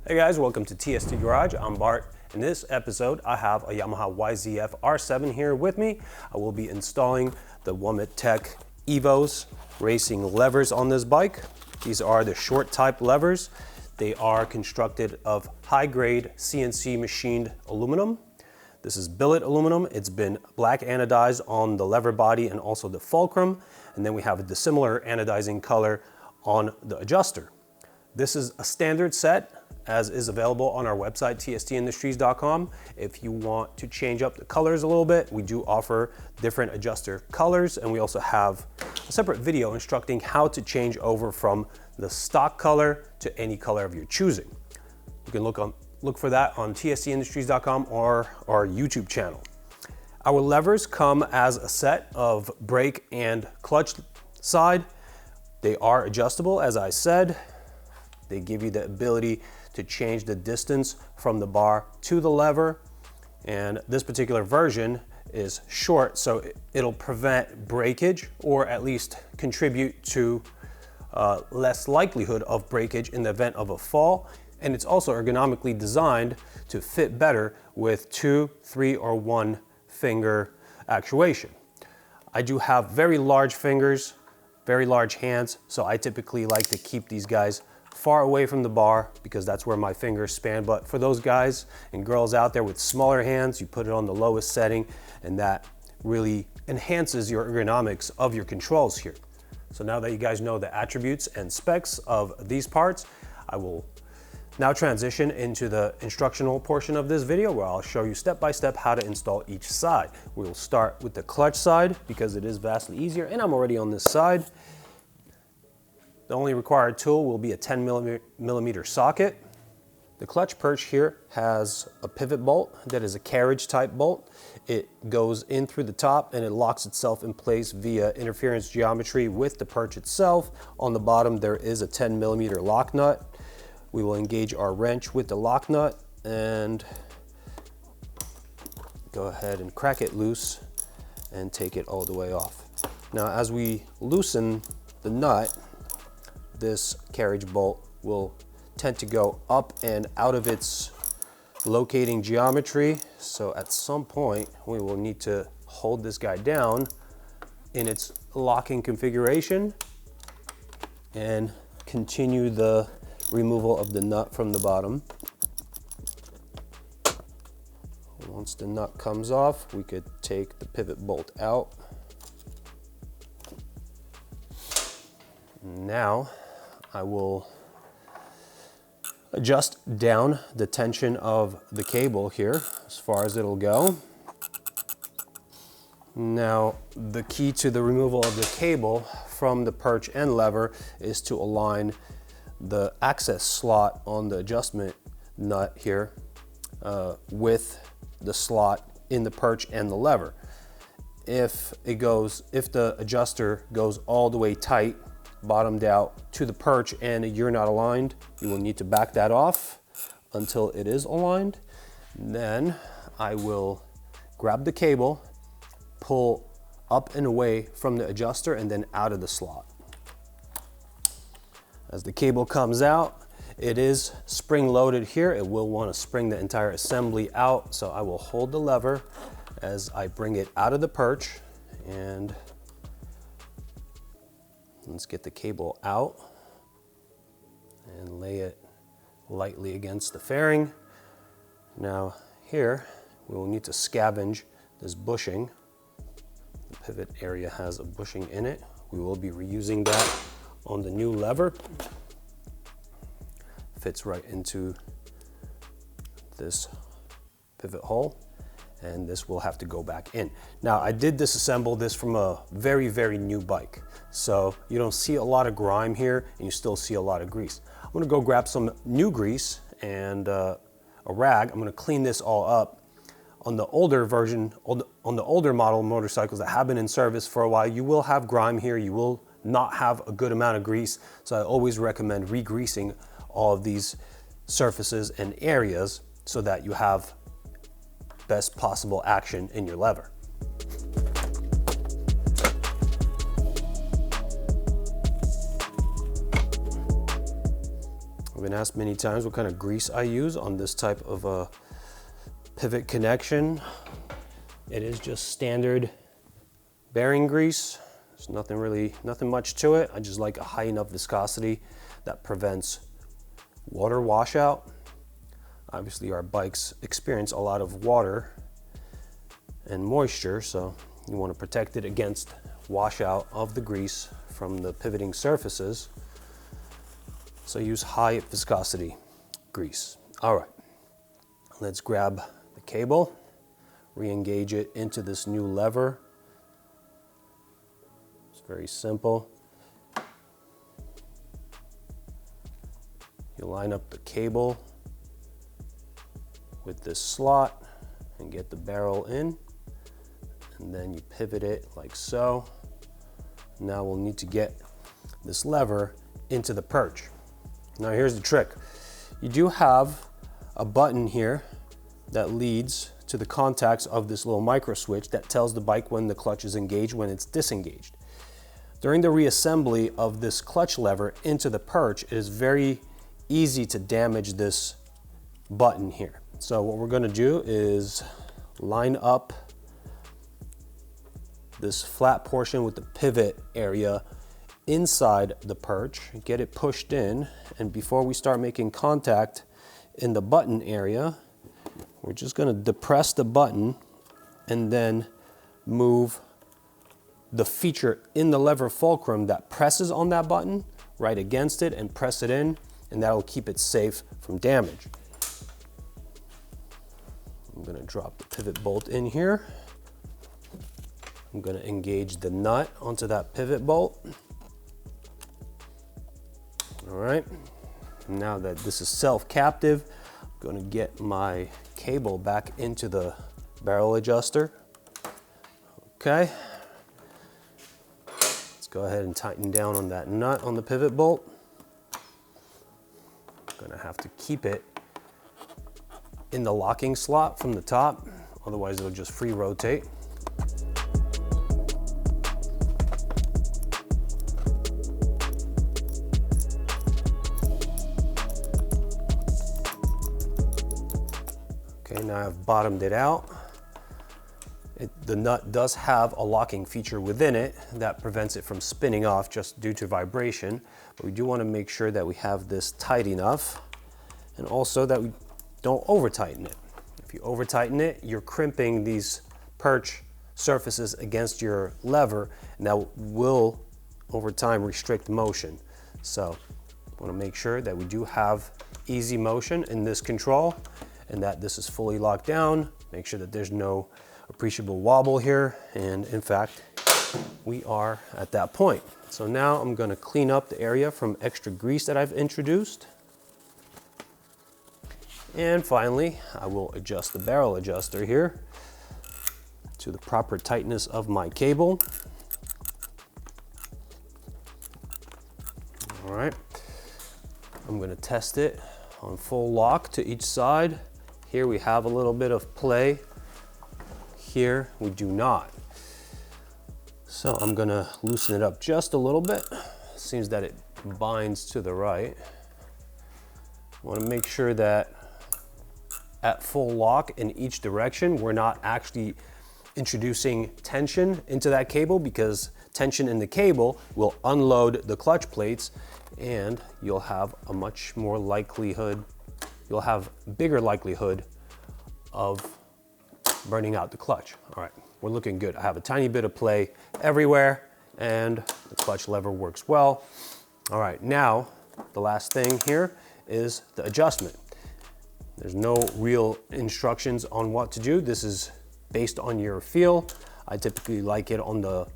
Hey guys, welcome to TST Garage. I'm Bart. In this episode, I have a Yamaha YZF R7 here with me. I will be installing the Womet-Tech Evos racing levers on this bike. These are the short type levers. They are constructed of high-grade CNC machined aluminum. This is billet aluminum. It's been black anodized on the lever body and also the fulcrum. And then we have a dissimilar anodizing color on the adjuster. This is a standard set, as is available on our website, tstindustries.com. If you want to change up the colors a little bit, we do offer different adjuster colors, and we also have a separate video instructing how to change over from the stock color to any color of your choosing. You can look for that on tstindustries.com or our YouTube channel. Our levers come as a set of brake and clutch side. They are adjustable, as I said. They give you the ability to change the distance from the bar to the lever. And this particular version is short, so it'll prevent breakage or at least contribute to less likelihood of breakage in the event of a fall. And it's also ergonomically designed to fit better with 2, 3, or 1 finger actuation. I do have very large fingers, very large hands, so I typically like to keep these guys far away from the bar because that's where my fingers span. But for those guys and girls out there with smaller hands, you put it on the lowest setting, and that really enhances your ergonomics of your controls here. So now that you guys know the attributes and specs of these parts, I will now transition into the instructional portion of this video where I'll show you step by step how to install each side. We'll start with the clutch side because it is vastly easier, and I'm already on this side. The only required tool will be a 10 millimeter socket. The clutch perch here has a pivot bolt that is a carriage type bolt. It goes in through the top and it locks itself in place via interference geometry with the perch itself. On the bottom there is a 10 millimeter lock nut. We will engage our wrench with the lock nut and go ahead and crack it loose and take it all the way off. Now as we loosen the nut, this carriage bolt will tend to go up and out of its locating geometry. So at some point we will need to hold this guy down in its locking configuration and continue the removal of the nut from the bottom. Once the nut comes off, we could take the pivot bolt out. Now I will adjust down the tension of the cable here as far as it'll go. Now, the key to the removal of the cable from the perch and lever is to align the access slot on the adjustment nut here with the slot in the perch and the lever. If the adjuster goes all the way tight, bottomed out to the perch, and you're not aligned, you will need to back that off until it is aligned. Then I will grab the cable, pull up and away from the adjuster and then out of the slot. As the cable comes out, it is spring loaded here. It will want to spring the entire assembly out, so I will hold the lever as I bring it out of the perch, and let's get the cable out and lay it lightly against the fairing. Now here, we will need to scavenge this bushing. The pivot area has a bushing in it. We will be reusing that on the new lever. Fits right into this pivot hole, and this will have to go back in. Now, I did disassemble this from a very, very new bike, so you don't see a lot of grime here and you still see a lot of grease. I'm gonna go grab some new grease and a rag. I'm gonna clean this all up. On the older version, on the older model motorcycles that have been in service for a while, you will have grime here. You will not have a good amount of grease, so I always recommend re-greasing all of these surfaces and areas so that you have best possible action in your lever. been asked many times what kind of grease I use on this type of a pivot connection. It is just standard bearing grease. There's nothing much to it. I just like a high enough viscosity that prevents water washout. Obviously our bikes experience a lot of water and moisture, so you want to protect it against washout of the grease from the pivoting surfaces. So use high viscosity grease. All right, let's grab the cable, re-engage it into this new lever. It's very simple. You line up the cable with this slot and get the barrel in, and then you pivot it like so. Now we'll need to get this lever into the perch. Now here's the trick. You do have a button here that leads to the contacts of this little micro switch that tells the bike when the clutch is engaged, when it's disengaged. During the reassembly of this clutch lever into the perch, it is very easy to damage this button here. So what we're going to do is line up this flat portion with the pivot area inside the perch, get it pushed in, and before we start making contact in the button area, we're just going to depress the button and then move the feature in the lever fulcrum that presses on that button right against it and press it in, and that'll keep it safe from damage. I'm going to drop the pivot bolt in here. I'm going to engage the nut onto that pivot bolt. All right, now that this is self-captive, I'm going to get my cable back into the barrel adjuster. Okay, let's go ahead and tighten down on that nut on the pivot bolt. I'm going to have to keep it in the locking slot from the top, otherwise it'll just free rotate. Okay, now I've bottomed it out. The nut does have a locking feature within it that prevents it from spinning off just due to vibration, but we do want to make sure that we have this tight enough, and also that we don't over tighten it. If you over tighten it, you're crimping these perch surfaces against your lever, and that will over time restrict motion. So I want to make sure that we do have easy motion in this control and that this is fully locked down. Make sure that there's no appreciable wobble here, and in fact we are at that point. So now I'm going to clean up the area from extra grease that I've introduced. And finally, I will adjust the barrel adjuster here to the proper tightness of my cable. All right, I'm going to test it on full lock to each side. Here we have a little bit of play. Here we do not. So I'm going to loosen it up just a little bit. Seems that it binds to the right. I want to make sure that at full lock in each direction, we're not actually introducing tension into that cable, because tension in the cable will unload the clutch plates and you'll have a much more likelihood, you'll have bigger likelihood of burning out the clutch. All right, we're looking good. I have a tiny bit of play everywhere and the clutch lever works well. All right, now the last thing here is the adjustment. There's no real instructions on what to do. This is based on your feel. I typically like it on the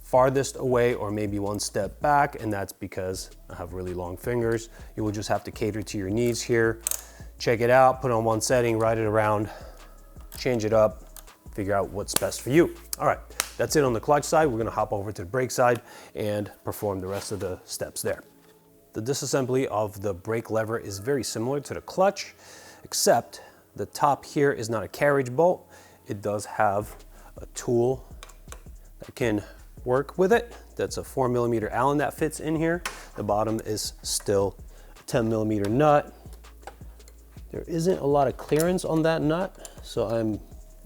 farthest away or maybe one step back, and that's because I have really long fingers. You will just have to cater to your needs here. Check it out, put on one setting, ride it around, change it up, figure out what's best for you. All right, that's it on the clutch side. We're gonna hop over to the brake side and perform the rest of the steps there. The disassembly of the brake lever is very similar to the clutch, except the top here is not a carriage bolt. It does have a tool that can work with it. That's a 4mm Allen that fits in here. The bottom is still 10mm nut. There isn't a lot of clearance on that nut, so I'm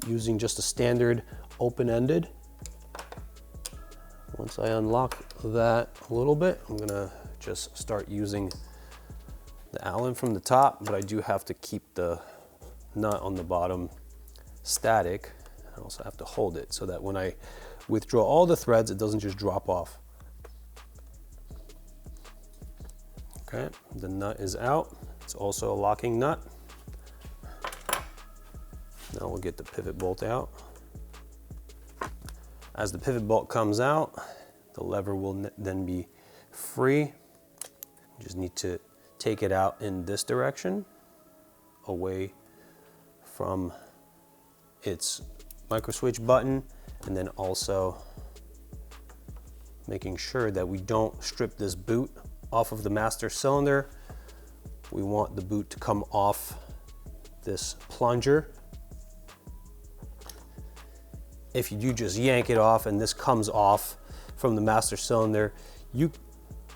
using just a standard open-ended. Once I unlock that a little bit, I'm gonna just start using the Allen from the top, but I do have to keep the nut on the bottom static. I also have to hold it so that when I withdraw all the threads, it doesn't just drop off. Okay, the nut is out. It's also a locking nut. Now we'll get the pivot bolt out. As the pivot bolt comes out, the lever will then be free. You just need to take it out in this direction, away from its micro switch button, and then also making sure that we don't strip this boot off of the master cylinder. We want the boot to come off this plunger. If you do just yank it off and this comes off from the master cylinder, you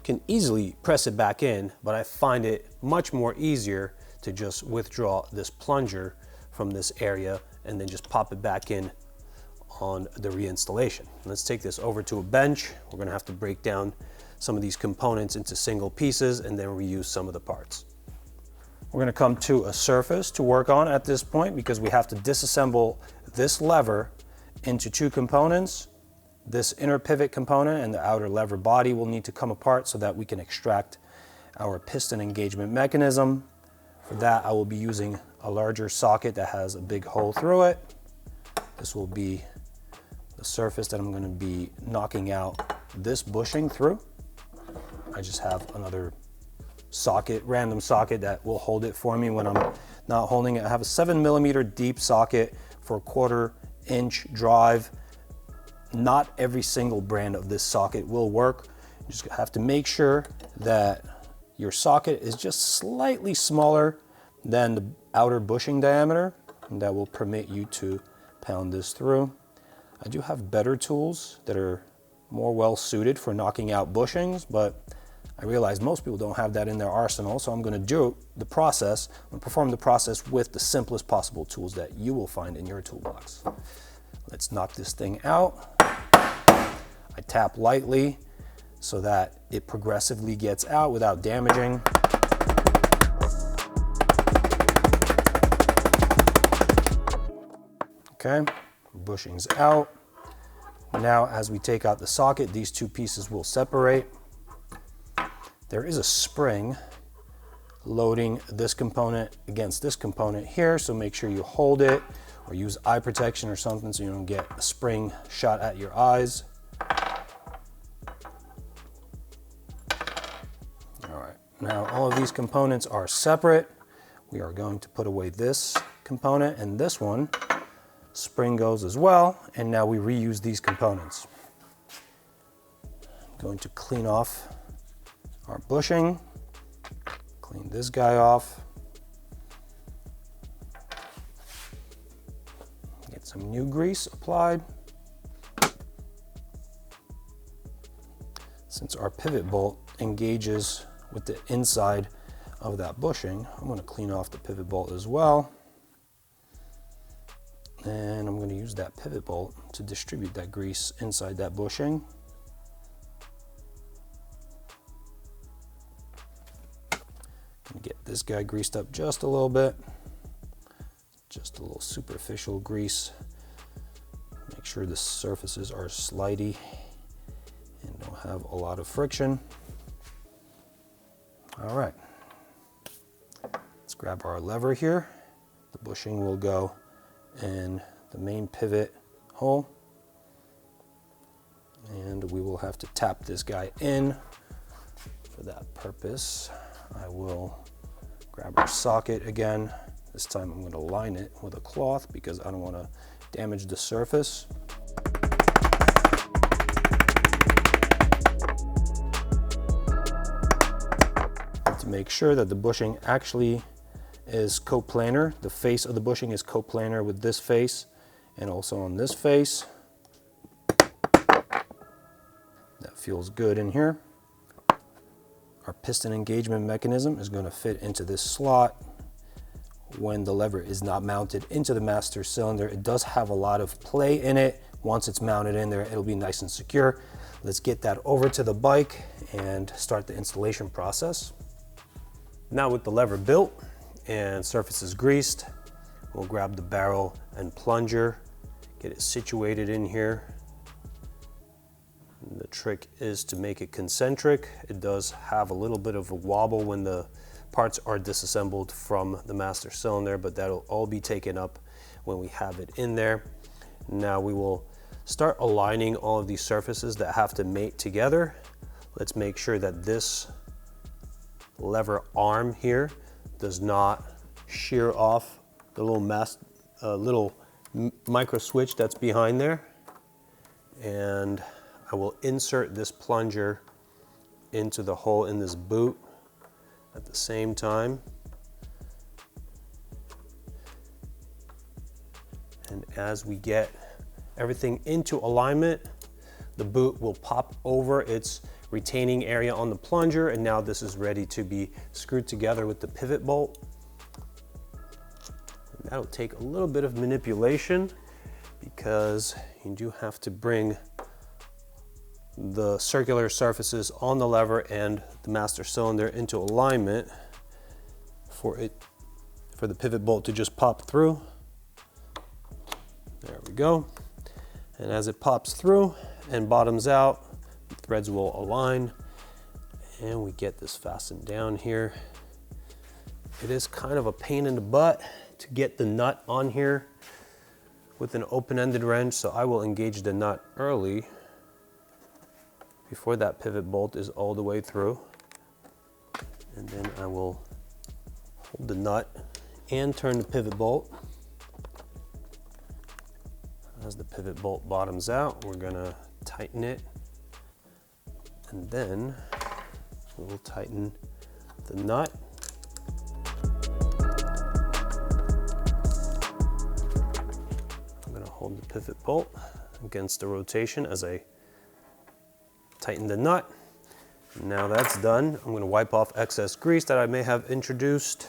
can easily press it back in, but I find it much more easier to just withdraw this plunger from this area and then just pop it back in on the reinstallation. Let's take this over to a bench. We're gonna have to break down some of these components into single pieces and then reuse some of the parts. We're gonna come to a surface to work on at this point because we have to disassemble this lever into two components. This inner pivot component and the outer lever body will need to come apart so that we can extract our piston engagement mechanism. For that, I will be using a larger socket that has a big hole through it. This will be the surface that I'm going to be knocking out this bushing through. I just have another socket, random socket that will hold it for me when I'm not holding it. I have a 7mm deep socket for a 1/4 inch drive. Not every single brand of this socket will work. You just have to make sure that your socket is just slightly smaller than the outer bushing diameter, and that will permit you to pound this through. I do have better tools that are more well suited for knocking out bushings, but I realize most people don't have that in their arsenal, so I'm going to do the process and perform the process with the simplest possible tools that you will find in your toolbox. Let's knock this thing out. I tap lightly so that it progressively gets out without damaging. Okay, bushing's out. Now, as we take out the socket, these two pieces will separate. There is a spring loading this component against this component here, so make sure you hold it or use eye protection or something so you don't get a spring shot at your eyes. All right, now all of these components are separate. We are going to put away this component and this one. Spring goes as well, and now we reuse these components. I'm going to clean off our bushing, clean this guy off, get some new grease applied. Since our pivot bolt engages with the inside of that bushing, I'm going to clean off the pivot bolt as well. And I'm going to use that pivot bolt to distribute that grease inside that bushing. Get this guy greased up just a little bit. Just a little superficial grease. Make sure the surfaces are slidey and don't have a lot of friction. All right. Let's grab our lever here. The bushing will go in the main pivot hole, and we will have to tap this guy in. For that purpose, I will grab our socket again. This time I'm going to line it with a cloth because I don't want to damage the surface. To make sure that the bushing actually is coplanar. The face of the bushing is coplanar with this face and also on this face. That feels good in here. Our piston engagement mechanism is going to fit into this slot when the lever is not mounted into the master cylinder. It does have a lot of play in it. Once it's mounted in there, it'll be nice and secure. Let's get that over to the bike and start the installation process. Now with the lever built and surfaces greased, we'll grab the barrel and plunger, get it situated in here. And the trick is to make it concentric. It does have a little bit of a wobble when the parts are disassembled from the master cylinder, but that'll all be taken up when we have it in there. Now we will start aligning all of these surfaces that have to mate together. Let's make sure that this lever arm here does not shear off the little micro switch that's behind there. And I will insert this plunger into the hole in this boot at the same time. And as we get everything into alignment, the boot will pop over its retaining area on the plunger, and now this is ready to be screwed together with the pivot bolt. And that'll take a little bit of manipulation because you do have to bring the circular surfaces on the lever and the master cylinder into alignment for the pivot bolt to just pop through. There we go. And as it pops through and bottoms out, the threads will align and we get this fastened down here. It is kind of a pain in the butt to get the nut on here with an open-ended wrench, so I will engage the nut early before that pivot bolt is all the way through. And then I will hold the nut and turn the pivot bolt. As the pivot bolt bottoms out, we're gonna tighten it. And then we'll tighten the nut. I'm gonna hold the pivot bolt against the rotation as I tighten the nut. Now that's done, I'm going to wipe off excess grease that I may have introduced.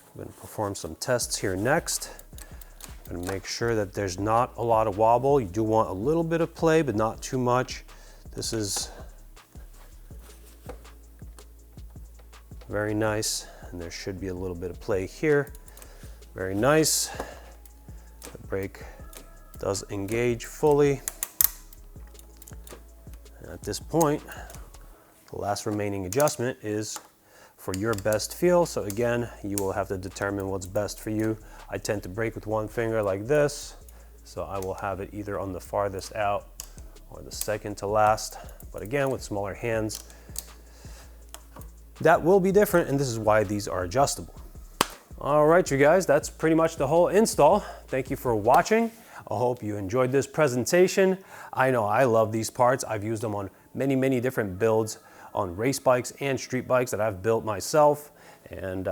I'm going to perform some tests here next. I'm going to make sure that there's not a lot of wobble. You do want a little bit of play, but not too much. This is very nice, and there should be a little bit of play here. Very nice. The brake does engage fully. At this point, the last remaining adjustment is for your best feel. So again, you will have to determine what's best for you. I tend to brake with one finger like this, so I will have it either on the farthest out or the second to last. But again, with smaller hands, that will be different, and this is why these are adjustable. All right, you guys, that's pretty much the whole install. Thank you for watching. I hope you enjoyed this presentation. I know I love these parts. I've used them on many different builds on race bikes and street bikes that I've built myself. And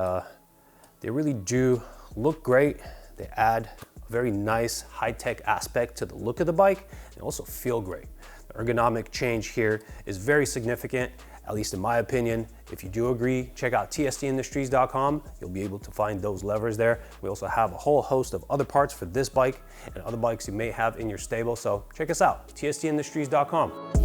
they really do look great. They add a very nice high-tech aspect to the look of the bike and also feel great. The ergonomic change here is very significant, at least in my opinion. If you do agree, check out tstindustries.com. You'll be able to find those levers there. We also have a whole host of other parts for this bike and other bikes you may have in your stable. So check us out, tstindustries.com.